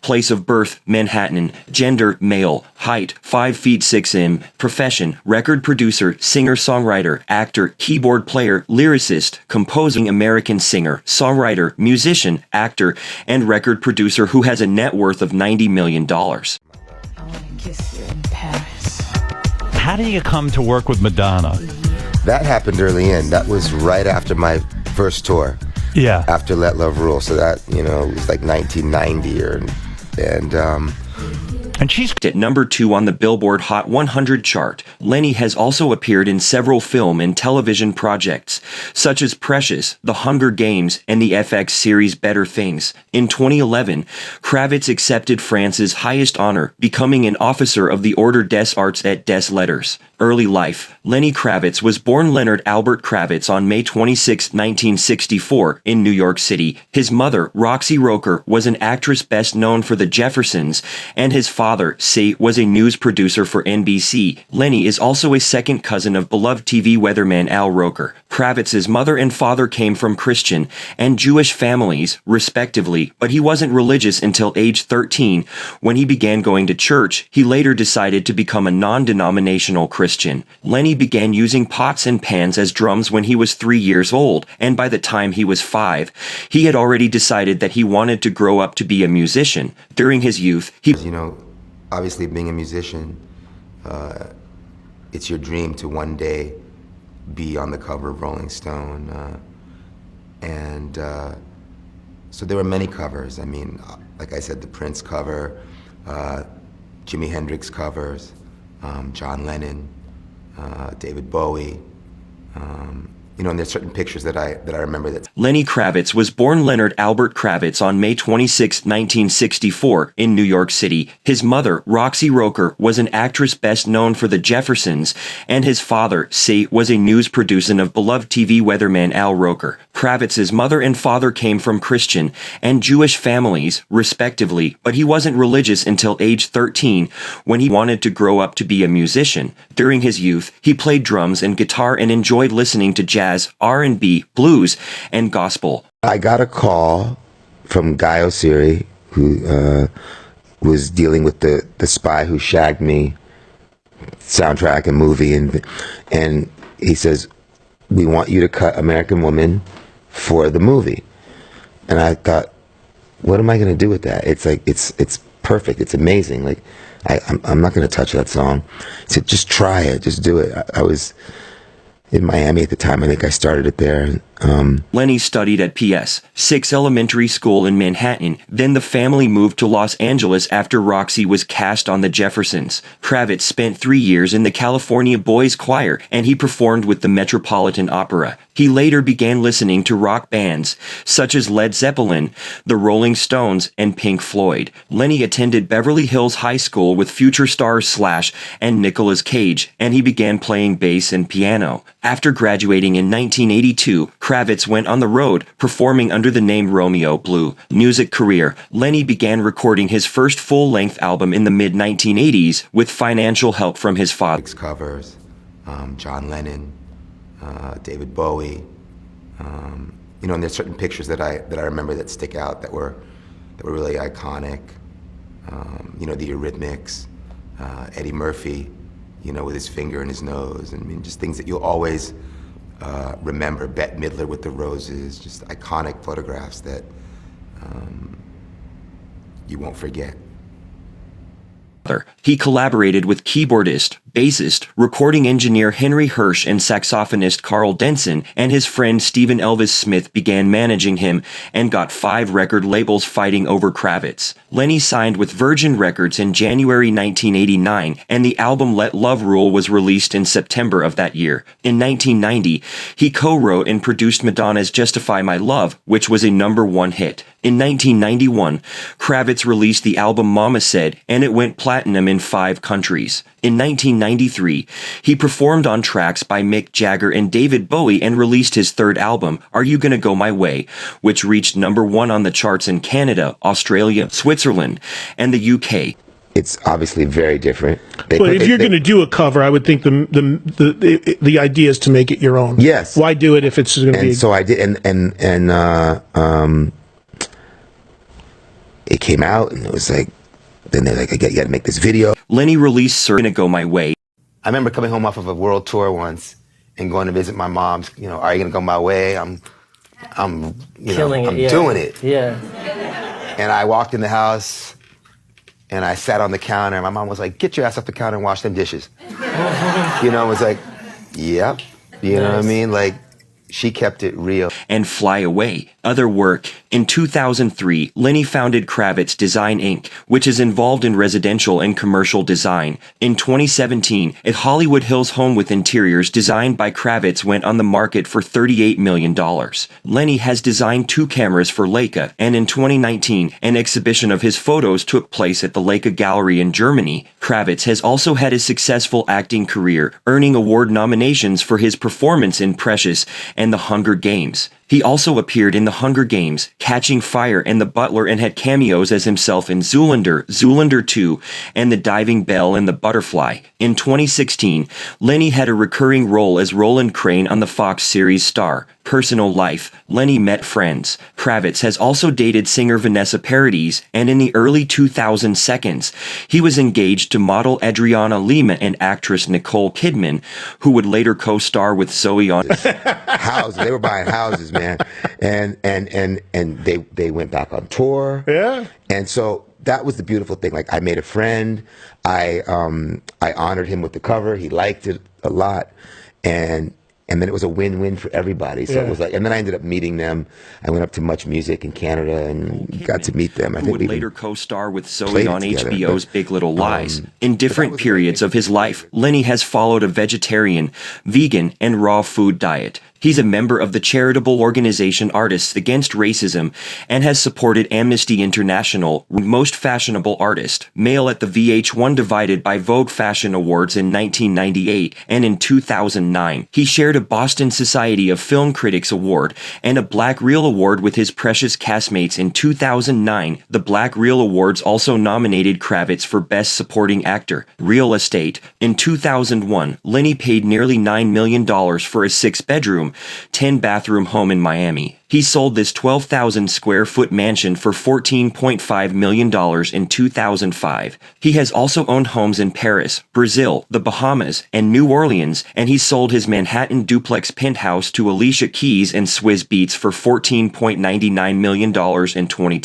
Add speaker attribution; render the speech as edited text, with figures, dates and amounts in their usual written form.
Speaker 1: Place of birth, Manhattan. Gender, male. Height, 5 feet 6 in. Profession, record producer, singer-songwriter, actor, keyboard player, lyricist, composing American singer, songwriter, musician, actor, and record producer who has a net worth of $90 million.
Speaker 2: I want to kiss you in Paris.
Speaker 3: How do you come to work with Madonna?
Speaker 4: That happened early in. That was right after my first tour.
Speaker 3: Yeah.
Speaker 4: After Let Love Rule. So that, it was like 1990
Speaker 1: And she's at number 2 on the Billboard Hot 100 chart. Lenny has also appeared in several film and television projects, such as Precious, The Hunger Games, and the FX series Better Things. In 2011, Kravitz accepted France's highest honor, becoming an officer of the Ordre des Arts et des Lettres. Early life. Lenny Kravitz was born Leonard Albert Kravitz on May 26, 1964, in New York City. His mother, Roxy Roker, was an actress best known for The Jeffersons, and his father, Say, was a news producer for NBC. Lenny is also a second cousin of beloved TV weatherman Al Roker. Kravitz's mother and father came from Christian and Jewish families, respectively, but he wasn't religious until age 13, when he began going to church. He later decided to become a non-denominational Christian. Lenny began using pots and pans as drums when he was 3 years old, and by the time he was 5, he had already decided that he wanted to grow up to be a musician. During his youth, he...
Speaker 4: obviously being a musician, it's your dream to one day be on the cover of Rolling Stone. So there were many covers. I mean, like I said, the Prince cover, Jimi Hendrix covers, John Lennon, David Bowie, and there's certain pictures that I remember that.
Speaker 1: Lenny Kravitz was born Leonard Albert Kravitz on May 26, 1964, in New York City. His mother, Roxy Roker, was an actress best known for The Jeffersons, and his father, Say, was a news producer of beloved TV weatherman Al Roker. Kravitz's mother and father came from Christian and Jewish families, respectively, but he wasn't religious until age 13, when he wanted to grow up to be a musician. During his youth, he played drums and guitar and enjoyed listening to jazz, R&B, blues, and gospel.
Speaker 4: I got a call from Guy Oseary, who was dealing with the Spy Who Shagged Me soundtrack and movie, and he says, "We want you to cut American Woman for the movie." And I thought, what am I going to do with that? It's like, it's perfect. It's amazing. Like, I'm not going to touch that song. He said, just try it. Just do it. I was in Miami at the time. I think I started it there.
Speaker 1: Lenny studied at P.S. 6 Elementary School in Manhattan. Then the family moved to Los Angeles after Roxy was cast on The Jeffersons. Kravitz spent 3 years in the California Boys Choir, and he performed with the Metropolitan Opera. He later began listening to rock bands, such as Led Zeppelin, the Rolling Stones, and Pink Floyd. Lenny attended Beverly Hills High School with future stars Slash and Nicolas Cage, and he began playing bass and piano. After graduating in 1982, Kravitz went on the road, performing under the name Romeo Blue. Music career. Lenny began recording his first full-length album in the mid-1980s with financial help from his father.
Speaker 4: Covers, John Lennon, David Bowie, and there's certain pictures that I remember that stick out that were really iconic. The Eurythmics, Eddie Murphy, with his finger in his nose. I mean, just things that you'll always remember. Bette Midler with the roses, just iconic photographs that you won't forget.
Speaker 1: He collaborated with keyboardist, bassist, recording engineer Henry Hirsch and saxophonist Carl Denson, and his friend Stephen Elvis Smith began managing him and got 5 record labels fighting over Kravitz. Lenny signed with Virgin Records in January 1989, and the album Let Love Rule was released in September of that year. In 1990, he co-wrote and produced Madonna's Justify My Love, which was a #1 hit. In 1991, Kravitz released the album Mama Said, and it went platinum in 5 countries. In 1993, he performed on tracks by Mick Jagger and David Bowie and released his 3rd album, Are You Gonna Go My Way, which reached #1 on the charts in Canada, Australia, Switzerland, and the UK.
Speaker 4: It's obviously very different.
Speaker 5: But if you're going to do a cover, I would think the idea is to make it your own.
Speaker 4: Yes.
Speaker 5: Why do it if it's going to be?
Speaker 4: And so I did, and it came out, and it was like, then they're like, you got to make this video.
Speaker 1: Lenny released Sir Gonna Go My Way.
Speaker 4: I remember coming home off of a world tour once and going to visit my mom's. Are you gonna go my way? I'm doing it.
Speaker 6: Yeah.
Speaker 4: And I walked in the house and I sat on the counter. And my mom was like, "Get your ass off the counter and wash them dishes." It was like, yep. You know what I mean? Like, she kept it real.
Speaker 1: And Fly Away. Other work. In 2003, Lenny founded Kravitz Design Inc., which is involved in residential and commercial design. In 2017, a Hollywood Hills home with interiors designed by Kravitz went on the market for $38 million. Lenny has designed 2 cameras for Leica, and in 2019, an exhibition of his photos took place at the Leica Gallery in Germany. Kravitz has also had a successful acting career, earning award nominations for his performance in Precious and The Hunger Games. He also appeared in The Hunger Games, Catching Fire, and The Butler, and had cameos as himself in Zoolander, Zoolander 2, and The Diving Bell and The Butterfly. In 2016, Lenny had a recurring role as Roland Crane on the Fox series Star. Personal life. Lenny met friends. Kravitz has also dated singer Vanessa Paradis, and in the early 2000s, he was engaged to model Adriana Lima and actress Nicole Kidman, who would later co-star with Zoe on
Speaker 4: houses. They were buying houses, man, and they went back on tour.
Speaker 5: Yeah.
Speaker 4: And so that was the beautiful thing. Like, I made a friend. I honored him with the cover. He liked it a lot, and then it was a win-win for everybody. So it was like, and then I ended up meeting them. I went up to Much Music in Canada and got to meet them. I
Speaker 1: who
Speaker 4: think
Speaker 1: would later co-star with Zoe on HBO's Big Little Lies. In different periods of his life, Lenny has followed a vegetarian, vegan, and raw food diet. He's a member of the charitable organization Artists Against Racism and has supported Amnesty International, Most Fashionable Artist, male at the VH1 Divided by Vogue Fashion Awards in 1998 and in 2009. He shared a Boston Society of Film Critics Award and a Black Reel Award with his Precious castmates in 2009. The Black Reel Awards also nominated Kravitz for Best Supporting Actor. Real Estate. In 2001, Lenny paid nearly $9 million for a 6-bedroom, 10-bathroom home in Miami. He sold this 12,000 square foot mansion for $14.5 million in 2005. He has also owned homes in Paris, Brazil, the Bahamas, and New Orleans, and he sold his Manhattan duplex penthouse to Alicia Keys and Swizz Beatz for $14.99 million in 2010.